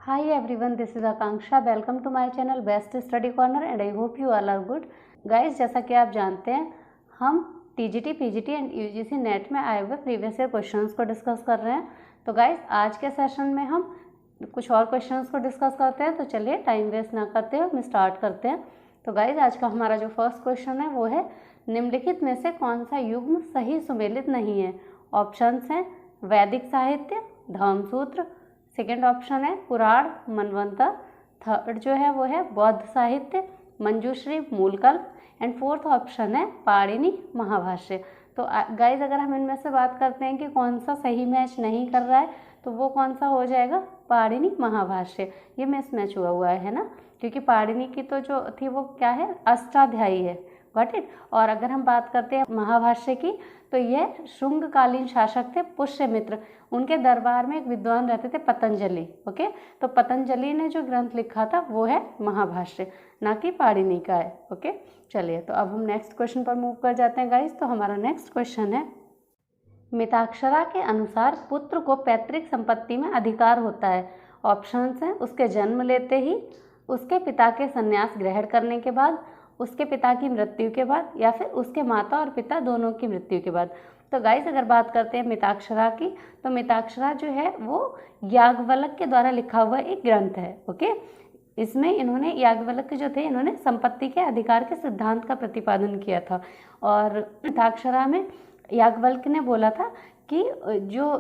Hi everyone, this is Akanksha. Welcome to my channel Best Study Corner and I hope you all are good. Guys, जैसा कि आप जानते हैं हम TGT, PGT and UGC net में आए हुए प्रीवियस ईयर क्वेश्चंस को डिस्कस कर रहे हैं। तो गाइस आज के सेशन में हम कुछ और क्वेश्चंस को डिस्कस करते हैं। तो चलिए टाइम वेस्ट ना करते हुए हम स्टार्ट करते हैं। तो गाइस आज का हमारा जो फर्स्ट क्वेश्चन है वो है निम्नलिखित में से कौन सा युग्म सही सुमेलित नहीं है। ऑप्शंस हैं वैदिक साहित्य, धर्मसूत्र, सेकेंड ऑप्शन है पुराण मनवंतर, थर्ड जो है वो है बौद्ध साहित्य, Manjushri Mulakalpa and fourth option है पाणिनि महाभाष्य। तो गाइज अगर हम इनमें से बात करते हैं कि कौन सा सही मैच नहीं कर रहा है तो वो कौन सा हो जाएगा, पाणिनि महाभाष्य। ये मिस मैच हुआ है ना, क्योंकि पाणिनि की तो जो थी वो क्या है, अष्टाध्यायी है, गॉट इट। और अगर हम बात करते हैं महाभाष्य की तो यह शुंगकालीन शासक थे पुष्यमित्र, उनके दरबार में एक विद्वान रहते थे पतंजलि। ओके, तो पतंजलि ने जो ग्रंथ लिखा था वो है महाभाष्य, ना कि पाणिनि का है। ओके, चलिए तो अब हम नेक्स्ट क्वेश्चन पर मूव कर जाते हैं गाइस। तो हमारा नेक्स्ट क्वेश्चन है मिताक्षरा के अनुसार पुत्र को पैतृक संपत्ति में अधिकार होता है। ऑप्शंस हैं उसके जन्म लेते ही, उसके पिता के संन्यास ग्रहण करने के बाद, उसके पिता की मृत्यु के बाद, या फिर उसके माता और पिता दोनों की मृत्यु के बाद। तो गाइस अगर बात करते हैं मिताक्षरा की तो मिताक्षरा जो है वो याज्ञवल्क्य के द्वारा लिखा हुआ एक ग्रंथ है। ओके, इसमें इन्होंने याज्ञवल्क्य जो थे इन्होंने संपत्ति के अधिकार के सिद्धांत का प्रतिपादन किया था। और मिताक्षरा में याज्ञवल्क्य ने बोला था कि जो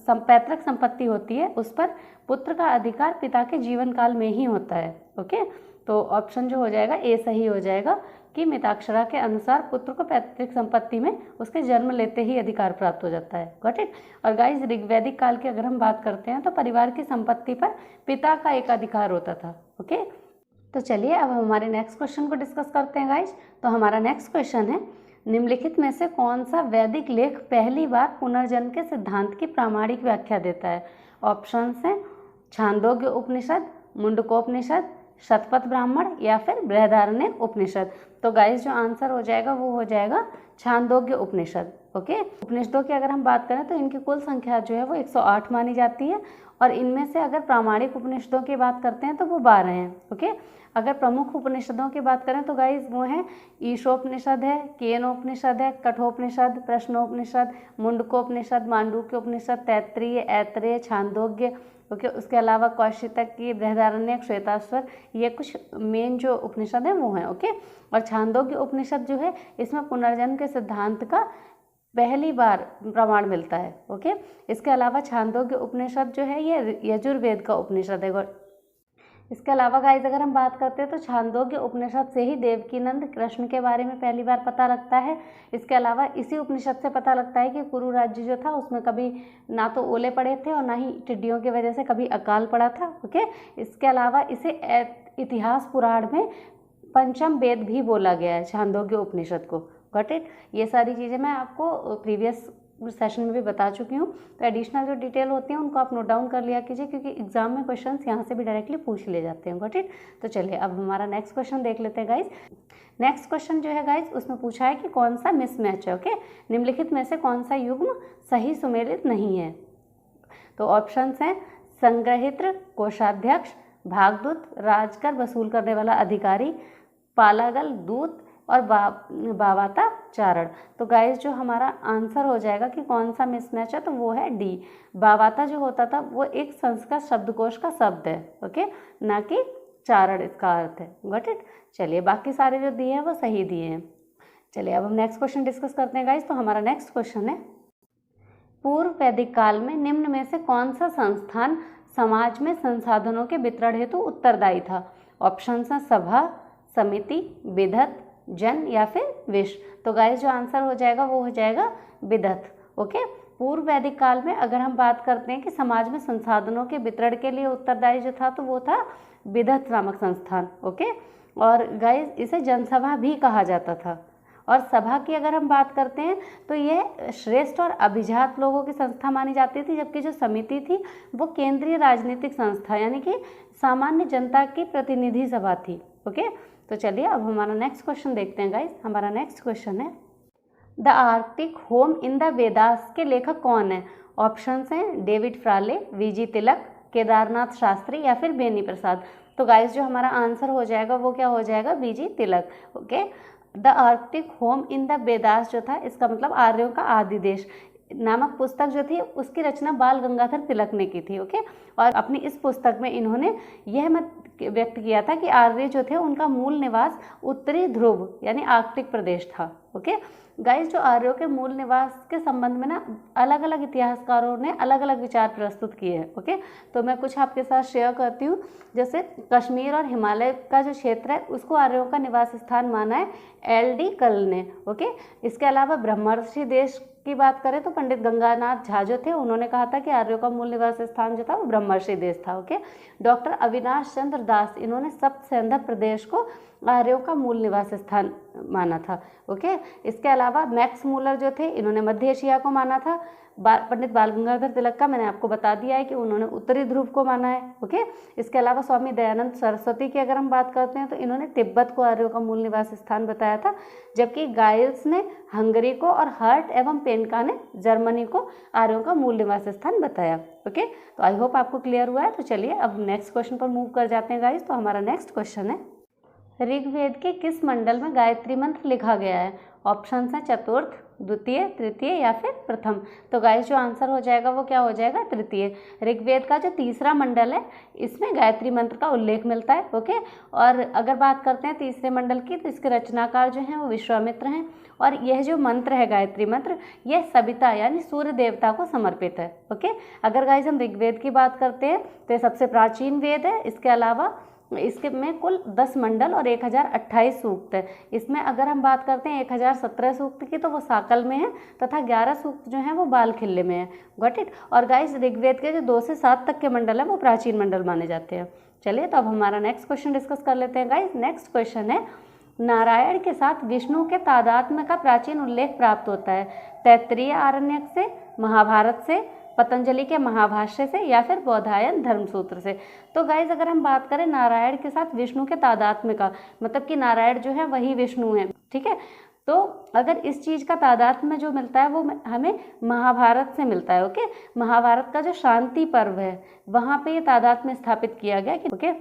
पैतृक संपत्ति होती है उस पर पुत्र का अधिकार पिता के जीवन काल में ही होता है। ओके, तो ऑप्शन जो हो जाएगा ए सही हो जाएगा कि मिताक्षरा के अनुसार पुत्र को पैतृक संपत्ति में उसके जन्म लेते ही अधिकार प्राप्त हो जाता है, गॉट इट। और गाइस ऋग्वैदिक काल की अगर हम बात करते हैं तो परिवार की संपत्ति पर पिता का एक अधिकार होता था। ओके, तो चलिए अब हमारे नेक्स्ट क्वेश्चन को डिस्कस करते हैं गाइस। तो हमारा नेक्स्ट क्वेश्चन है निम्नलिखित में से कौन सा वैदिक लेख पहली बार पुनर्जन्म के सिद्धांत की प्रामाणिक व्याख्या देता है। ऑप्शंस हैं छांदोग्य उपनिषद, मुंडकोपनिषद, शतपथ ब्राह्मण या फिर बृहदारण्यक उपनिषद। तो गाइस जो आंसर हो जाएगा वो हो जाएगा छांदोग्य उपनिषद। ओके, उपनिषदों की अगर हम बात करें तो इनकी कुल संख्या जो है वो 108 मानी जाती है और इनमें से अगर प्रामाणिक उपनिषदों की बात करते हैं तो वो 12 हैं। ओके, अगर प्रमुख उपनिषदों की बात करें तो गाइस वो हैं ईशोपनिषद है, केनोपनिषद है, कठोपनिषद, प्रश्नोपनिषद, मुंडकोपनिषद, मांडूक्य उपनिषद, तैत्तिरीय, ऐतरेय, छांदोग्य। ओके, उसके अलावा कौशितक की, बृहदारण्यक, श्वेताश्वर, ये कुछ मेन जो उपनिषद हैं वो हैं। ओके, और छांदोग्य उपनिषद जो है इसमें पुनर्जन्म के सिद्धांत का पहली बार प्रमाण मिलता है। ओके, इसके अलावा छांदोग्य उपनिषद जो है ये यजुर्वेद का उपनिषद है। इसके अलावा गाइस अगर हम बात करते हैं तो छांदोग्य उपनिषद से ही देवकीनंद कृष्ण के बारे में पहली बार पता लगता है। इसके अलावा इसी उपनिषद से पता लगता है कि कुरु राज्य जो था उसमें कभी ना तो ओले पड़े थे और ना ही टिड्डियों की वजह से कभी अकाल पड़ा था। ओके, इसके अलावा इसे इतिहास पुराण में पंचम वेद भी बोला गया है, छांदोग्य उपनिषद को, गॉट इट। ये सारी चीज़ें मैं आपको प्रीवियस सेशन में भी बता चुकी हूँ। तो एडिशनल जो डिटेल होती हैं उनको आप नोट डाउन कर लिया कीजिए, क्योंकि एग्जाम में क्वेश्चंस यहाँ से भी डायरेक्टली पूछ ले जाते हैं, गॉट इट। तो चलिए अब हमारा नेक्स्ट क्वेश्चन देख लेते हैं गाइज। नेक्स्ट क्वेश्चन जो है गाइज उसमें पूछा है कि कौन सा मिसमैच है। ओके, निम्नलिखित में से कौन सा युग्म सही सुमेलित नहीं है। तो ऑप्शंस हैं संग्रहित्र, कोषाध्यक्ष, भागदूत, राजकर वसूल करने वाला अधिकारी, पालागल दूत और बावाता चारण। तो गाइस जो हमारा आंसर हो जाएगा कि कौन सा मिसमैच है तो वो है डी। बावाता जो होता था वो एक संस्कृत शब्दकोश का शब्द है। ओके, ना कि चारण इसका अर्थ है, गॉट इट। चलिए बाकी सारे जो दिए हैं वो सही दिए हैं। चलिए अब हम नेक्स्ट क्वेश्चन डिस्कस करते हैं गाइस। तो हमारा नेक्स्ट क्वेश्चन है पूर्व वैदिक काल में निम्न में से कौन सा संस्थान समाज में संसाधनों के वितरण हेतु उत्तरदायी था। ऑप्शन है सभा, समिति, विधत, जन या फिर विश्व। तो गाइस जो आंसर हो जाएगा वो हो जाएगा विधत। ओके, पूर्व वैदिक काल में अगर हम बात करते हैं कि समाज में संसाधनों के वितरण के लिए उत्तरदायी जो था तो वो था विधत नामक संस्थान। ओके, और गाइस इसे जनसभा भी कहा जाता था। और सभा की अगर हम बात करते हैं तो ये श्रेष्ठ और अभिजात लोगों की संस्था मानी जाती थी, जबकि जो समिति थी वो केंद्रीय राजनीतिक संस्था यानी कि सामान्य जनता की प्रतिनिधि सभा थी। ओके, तो चलिए अब हमारा नेक्स्ट क्वेश्चन देखते हैं गाइस। हमारा नेक्स्ट क्वेश्चन है the Arctic home in the Vedas के लेखक कौन है। ऑप्शंस हैं डेविड फ्राले, वीजी तिलक, केदारनाथ शास्त्री या फिर बेनी प्रसाद। तो गाइस जो हमारा आंसर हो जाएगा वो क्या हो जाएगा, B G Tilak. Okay, the Arctic home in the Vedas जो था, इसका मतलब आर्यों का आदि देश नामक पुस्तक जो थी उसकी रचना बाल गंगाधर तिलक ने की थी। ओके, और अपनी इस पुस्तक में इन्होंने यह मत व्यक्त किया था कि आर्य जो थे उनका मूल निवास उत्तरी ध्रुव यानी आर्कटिक प्रदेश था। ओके गाइस, जो आर्यों के मूल निवास के संबंध में ना अलग अलग इतिहासकारों ने अलग अलग विचार प्रस्तुत किए हैं। ओके, तो मैं कुछ आपके साथ शेयर करती हूँ। जैसे कश्मीर और हिमालय का जो क्षेत्र है उसको आर्यों का निवास स्थान माना है LD कल ने। ओके, इसके अलावा ब्रह्मर्षि देश की बात करें तो पंडित गंगानाथ झा जो थे उन्होंने कहा था कि आर्यों का मूल निवास स्थान जो था वो ब्रह्मर्षि देश था। ओके, डॉक्टर अविनाश चंद्र दास इन्होंने सप्त सैंधव प्रदेश को आर्यों का मूल निवास स्थान माना था। ओके, इसके अलावा मैक्स मूलर जो थे इन्होंने मध्य एशिया को माना था। पंडित बाल गंगाधर तिलक का मैंने आपको बता दिया है कि उन्होंने उत्तरी ध्रुव को माना है। ओके, इसके अलावा स्वामी दयानंद सरस्वती की अगर हम बात करते हैं तो इन्होंने तिब्बत को आर्यों का मूल निवास स्थान बताया था, जबकि गाइल्स ने हंगरी को और हर्ट एवं पेनका ने जर्मनी को आर्यों का मूल निवास स्थान बताया। ओके, तो आई होप आपको क्लियर हुआ है। तो चलिए अब नेक्स्ट क्वेश्चन पर मूव कर जाते हैं गाइस। तो हमारा नेक्स्ट क्वेश्चन है, ऋग्वेद के किस मंडल में गायत्री मंत्र लिखा गया है? ऑप्शंस हैं चतुर्थ, द्वितीय, तृतीय या फिर प्रथम। तो गाइस जो आंसर हो जाएगा वो क्या हो जाएगा, तृतीय। ऋग्वेद का जो तीसरा मंडल है इसमें गायत्री मंत्र का उल्लेख मिलता है। ओके, और अगर बात करते हैं तीसरे मंडल की तो इसके रचनाकार जो हैं वो विश्वामित्र हैं, और यह जो मंत्र है गायत्री मंत्र यह सविता यानी सूर्य देवता को समर्पित है। ओके, अगर गाइस हम ऋग्वेद की बात करते हैं तो ये सबसे प्राचीन वेद है। इसके अलावा इसके में कुल 10 मंडल और 1028 सूक्त है। इसमें अगर हम बात करते हैं 1017 सूक्त की तो वो साकल में है, तथा 11 सूक्त जो हैं वो बाल खिल्ले में है। Got it. और गाइस ऋग्वेद के जो 2 से 7 तक के मंडल हैं वो प्राचीन मंडल माने जाते हैं। चलिए तो अब हमारा नेक्स्ट क्वेश्चन डिस्कस कर लेते हैं गाइस। नेक्स्ट क्वेश्चन है, नारायण के साथ विष्णु के तादात्म्य का प्राचीन उल्लेख प्राप्त होता है तैत्तिरीय आरण्यक से, महाभारत से, पतंजलि के महाभाष्य से या फिर बौधायन धर्मसूत्र से। तो गाइज अगर हम बात करें नारायण के साथ विष्णु के तादात्म्य का, मतलब कि नारायण जो है वही विष्णु है, ठीक है। तो अगर इस चीज़ का तादात्म्य जो मिलता है वो हमें महाभारत से मिलता है। ओके, महाभारत का जो शांति पर्व है वहाँ पे ये तादात्म्य स्थापित किया गया कि ओके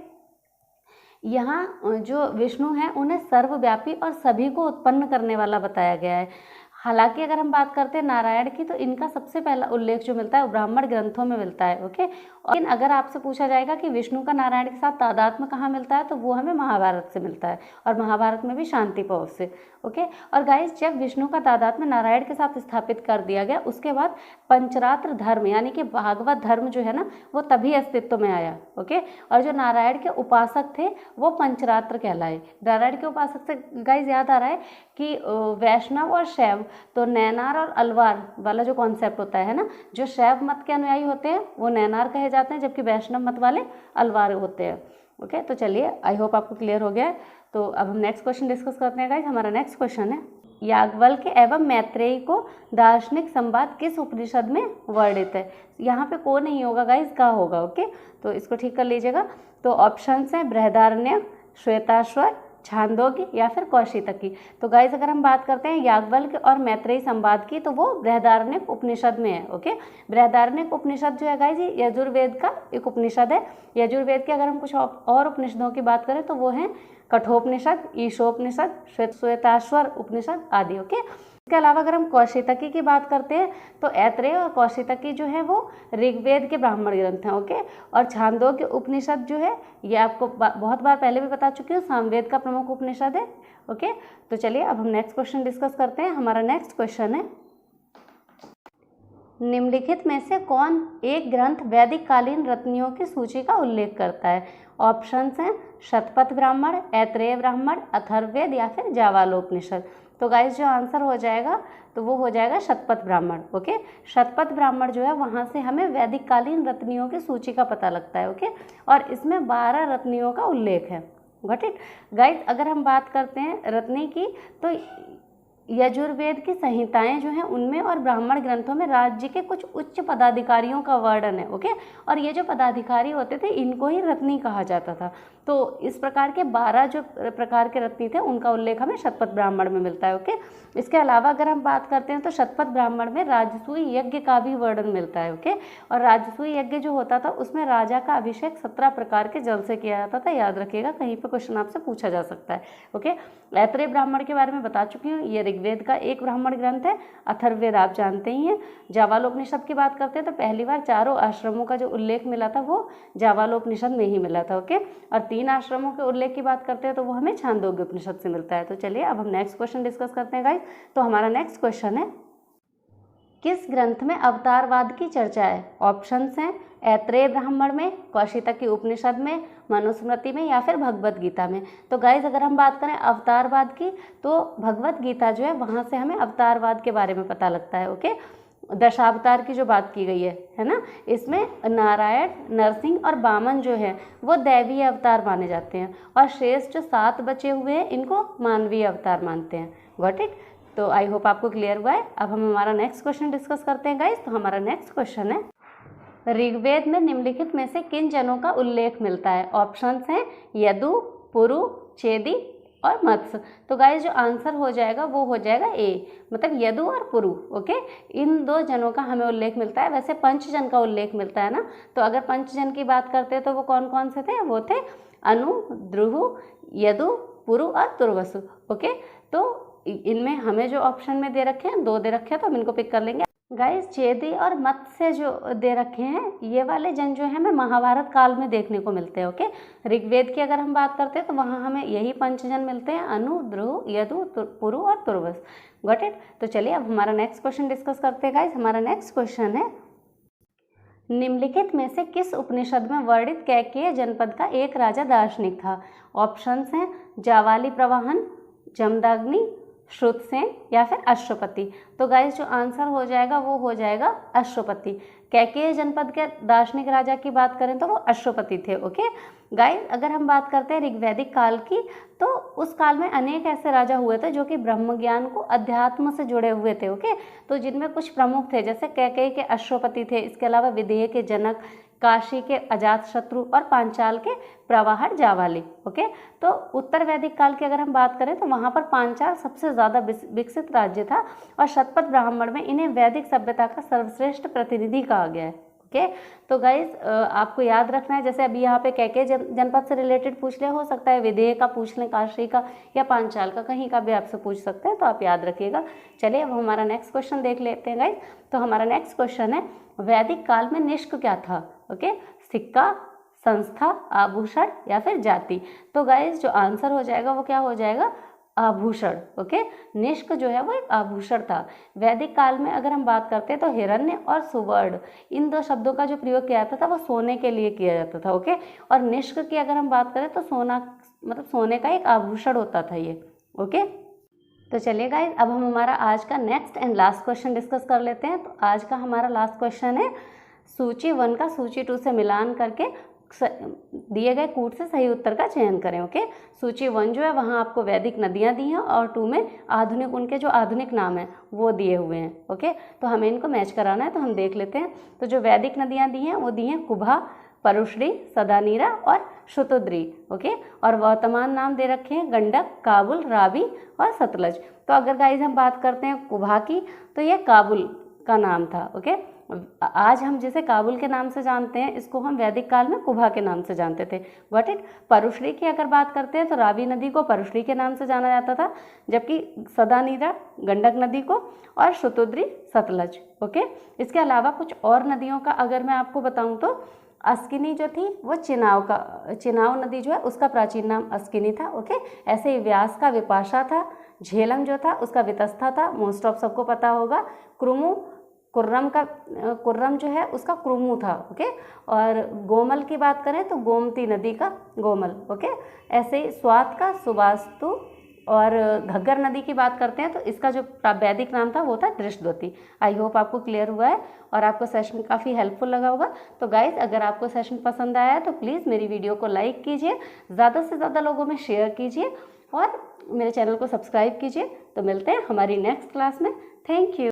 यहाँ जो विष्णु है उन्हें सर्वव्यापी और सभी को उत्पन्न करने वाला बताया गया है। हालांकि अगर हम बात करते हैं नारायण की तो इनका सबसे पहला उल्लेख जो मिलता है वो ब्राह्मण ग्रंथों में मिलता है। ओके, लेकिन अगर आपसे पूछा जाएगा कि विष्णु का नारायण के साथ तादात्म्य कहाँ मिलता है तो वो हमें महाभारत से मिलता है, और महाभारत में भी शांति पर्व से। ओके, और गाइस जब विष्णु का तादात्म्य नारायण के साथ स्थापित कर दिया गया उसके बाद पंचरात्र धर्म यानी कि भागवत धर्म जो है ना वो तभी अस्तित्व में आया। ओके, और जो नारायण के उपासक थे वो पंचरात्र कहलाए। नारायण के उपासक से गाइस याद आ रहा है कि वैष्णव और शैव, तो नैनार और अलवार वाला जो कॉन्सेप्ट होता है ना, जो शैव मत के अनुयायी होते हैं वो नैनार कहे जाते हैं, जबकि वैष्णव मत वाले अलवार होते हैं। ओके, तो चलिए आई होप आपको क्लियर हो गया है। तो अब हम नेक्स्ट क्वेश्चन डिस्कस करते हैं गाइस। हमारा नेक्स्ट क्वेश्चन है, याज्ञवल्क्य के एवं मैत्रेयी को दार्शनिक संवाद किस उपनिषद में वर्णित है? यहाँ पे को नहीं होगा गाइस, का होगा। ओके, तो इसको ठीक कर लीजिएगा। तो ऑप्शंस हैं बृहदारण्यक, श्वेताश्वर, छांदोग्य या फिर कौशितकी। तो गाइस अगर हम बात करते हैं याज्ञवल्क्य और मैत्रेयी संवाद की तो वो बृहदारण्यक उपनिषद में है। ओके, बृहदारण्यक उपनिषद जो है गाइस ये यजुर्वेद का एक उपनिषद है। यजुर्वेद के अगर हम कुछ और उपनिषदों की बात करें तो वो हैं कठोपनिषद, ईशोपनिषद, श्वेताश्वर उपनिषद आदि। ओके, इसके अलावा अगर हम कौशितकी की बात करते हैं तो ऐत्रेय और कौशितकी जो है वो ऋग्वेद के ब्राह्मण ग्रंथ हैं। ओके, और छांदोग्य उपनिषद जो है ये आपको बहुत बार पहले भी बता चुकी हूँ, सामवेद का प्रमुख उपनिषद है। ओके, तो चलिए अब हम नेक्स्ट क्वेश्चन डिस्कस करते हैं। हमारा नेक्स्ट क्वेश्चन है, निम्नलिखित में से कौन एक ग्रंथ वैदिक कालीन रत्नियों की सूची का उल्लेख करता है? ऑप्शंस हैं शतपथ ब्राह्मण, ऐत्रेय ब्राह्मण, अथर्ववेद या फिर जावालोपनिषद। तो गाइस जो आंसर हो जाएगा तो वो हो जाएगा शतपथ ब्राह्मण। ओके, शतपथ ब्राह्मण जो है वहाँ से हमें वैदिक कालीन रत्नियों की सूची का पता लगता है। ओके, और इसमें 12 रत्नियों का उल्लेख है। Got it guys. अगर हम बात करते हैं रत्नी की तो यजुर्वेद की संहिताएं जो हैं उनमें और ब्राह्मण ग्रंथों में राज्य के कुछ उच्च पदाधिकारियों का वर्णन है। ओके, और ये जो पदाधिकारी होते थे इनको ही रत्नी कहा जाता था। तो इस प्रकार के 12 जो प्रकार के रत्नी थे उनका उल्लेख हमें शतपथ ब्राह्मण में मिलता है। ओके, इसके अलावा अगर हम बात करते हैं तो शतपथ ब्राह्मण में राजसूय यज्ञ का भी वर्णन मिलता है। ओके, और राजसूय यज्ञ जो होता था उसमें राजा का अभिषेक 17 प्रकार के जल से किया जाता था। याद रखिएगा, कहीं पर क्वेश्चन आपसे पूछा जा सकता है। ओके, ऐत्रेय ब्राह्मण के बारे में बता चुकी हूँ, ये ऋग्वेद का एक ब्राह्मण ग्रंथ है। अथर्ववेद आप जानते ही हैं। जाबालोपनिषद की बात करते हैं तो पहली बार 4 आश्रमों का जो उल्लेख मिला था वो जाबालोपनिषद में ही मिला था। ओके, और 3 आश्रमों के उल्लेख की बात करते हैं तो वो हमें छांदोग्य उपनिषद से मिलता है। तो चलिए अब हम नेक्स्ट क्वेश्चन डिस्कस करते हैं गाइस। तो हमारा नेक्स्ट क्वेश्चन है, किस ग्रंथ में अवतारवाद की चर्चा है? ऑप्शंस हैं ऐत्रेय ब्राह्मण में, कौशितकी उपनिषद में, मनुस्मृति में या फिर भगवत गीता में। तो गाइज अगर हम बात करें अवतारवाद की तो भगवत गीता जो है वहाँ से हमें अवतारवाद के बारे में पता लगता है। ओके, दशावतार की जो बात की गई है ना, इसमें नारायण, नरसिंह और वामन जो है वो दैवीय अवतार माने जाते हैं और शेष जो 7 बचे हुए हैं इनको मानवीय अवतार मानते हैं। Got it? तो आई होप आपको क्लियर हुआ है। अब हम हमारा नेक्स्ट क्वेश्चन डिस्कस करते हैं गाइज। तो हमारा नेक्स्ट क्वेश्चन है, ऋग्वेद में निम्नलिखित में से किन जनों का उल्लेख मिलता है? ऑप्शंस हैं यदु, पुरु, चेदी और मत्स्य। तो गाइस जो आंसर हो जाएगा वो हो जाएगा ए, मतलब यदु और पुरु। ओके, इन 2 जनों का हमें उल्लेख मिलता है। वैसे पंचजन का उल्लेख मिलता है ना, तो अगर पंचजन की बात करते हैं तो वो कौन कौन से थे? वो थे अनु, द्रुहु, यदु, पुरु और तुर्वसु। ओके, तो इनमें हमें जो ऑप्शन में दे रखे हैं 2 दे रखे हैं तो हम इनको पिक कर लेंगे। गाइस चेदी और मत्स्य जो दे रखे हैं ये वाले जन जो है हमें महाभारत काल में देखने को मिलते हैं। ओके, ऋग्वेद की अगर हम बात करते हैं तो वहाँ हमें यही पंचजन मिलते हैं, अनु, ध्रुव, यदु, पुरु और तुर्वस। Got it? तो चलिए अब हमारा नेक्स्ट क्वेश्चन डिस्कस करते हैं गाइस। हमारा नेक्स्ट क्वेश्चन है, निम्नलिखित में से किस उपनिषद में वर्णित कैकेय जनपद का एक राजा दार्शनिक था? ऑप्शंस हैं जावाली प्रवाहन, जमदाग्नि, श्रुतसेन या फिर अश्वपति। तो गाइस जो आंसर हो जाएगा वो हो जाएगा अश्वपति। कैकेय जनपद के दार्शनिक राजा की बात करें तो वो अश्वपति थे। ओके गाइस, अगर हम बात करते हैं ऋग्वैदिक काल की तो उस काल में अनेक ऐसे राजा हुए थे जो कि ब्रह्म ज्ञान को अध्यात्म से जुड़े हुए थे। ओके, तो जिनमें कुछ प्रमुख थे, जैसे कैकेय के अश्वपति थे, इसके अलावा विदेह के जनक, काशी के अजातशत्रु और पांचाल के प्रवाहर जावाली। ओके, तो उत्तर वैदिक काल की अगर हम बात करें तो वहाँ पर पांचाल सबसे ज़्यादा विकसित राज्य था और शतपथ ब्राह्मण में इन्हें वैदिक सभ्यता का सर्वश्रेष्ठ प्रतिनिधि कहा गया है। ओके, तो गाइज आपको याद रखना है, जैसे अभी यहाँ पे कैकेय जनपद से रिलेटेड पूछ लिया, हो सकता है विदेह का पूछ लें, काशी का या पांचाल का, कहीं का भी आपसे पूछ सकते हैं, तो आप याद रखिएगा। चलिए अब हमारा नेक्स्ट क्वेश्चन देख लेते हैं गाइज। तो हमारा नेक्स्ट क्वेश्चन है, वैदिक काल में निष्क क्या था? ओके, सिक्का, संस्था, आभूषण या फिर जाति। तो गाइज जो आंसर हो जाएगा वो क्या हो जाएगा? आभूषण। ओके, निष्क जो है वो एक आभूषण था। वैदिक काल में अगर हम बात करते हैं तो हिरण्य और सुवर्ण, इन 2 शब्दों का जो प्रयोग किया जाता था वो सोने के लिए किया जाता था। ओके, और निष्क की अगर हम बात करें तो सोना, मतलब सोने का एक आभूषण होता था ये। ओके, तो चलिए गाइज अब हम हमारा आज का next and last question discuss कर लेते हैं। तो आज का हमारा लास्ट क्वेश्चन है, सूची 1 का सूची 2 से मिलान करके दिए गए कूट से सही उत्तर का चयन करें। ओके, सूची 1 जो है वहाँ आपको वैदिक नदियाँ दी हैं और 2 में आधुनिक, उनके जो आधुनिक नाम हैं वो दिए हुए हैं। ओके, तो हमें इनको मैच कराना है, तो हम देख लेते हैं। तो जो वैदिक नदियाँ दी हैं वो दी हैं कुभा, परुश्री, सदानीरा और शुतुद्री। ओके, और वर्तमान नाम दे रखे हैं गंडक, काबुल, रावी और सतलज। तो अगर गाइज हम बात करते हैं कुभा की तो ये काबुल का नाम था। ओके, आज हम जिसे काबुल के नाम से जानते हैं इसको हम वैदिक काल में कुभा के नाम से जानते थे। Got it? परुश्री की अगर बात करते हैं तो रावी नदी को परुश्री के नाम से जाना जाता था, जबकि सदानीरा गंडक नदी को और शुतुद्री सतलज। ओके, इसके अलावा कुछ और नदियों का अगर मैं आपको बताऊं तो अस्किनी जो थी वो चिनाव नदी जो है उसका प्राचीन नाम अस्किनी था। ओके, ऐसे ही व्यास का विपाशा था, झेलम जो था उसका वितस्था था, मोस्ट ऑफ सबको पता होगा। कुर्रम जो है उसका क्रुमु था। ओके, और गोमल की बात करें तो गोमती नदी का गोमल। ओके, ऐसे ही स्वात का सुबास्तु और घग्गर नदी की बात करते हैं तो इसका जो वैदिक नाम था वो था दृष्टद्वती। आई होप आपको क्लियर हुआ है और आपको सेशन काफ़ी हेल्पफुल लगा होगा। तो गाइज अगर आपको सेशन पसंद आया है तो प्लीज़ मेरी वीडियो को लाइक कीजिए, ज़्यादा से ज़्यादा लोगों में शेयर कीजिए और मेरे चैनल को सब्सक्राइब कीजिए। तो मिलते हैं हमारी नेक्स्ट क्लास में। Thank you.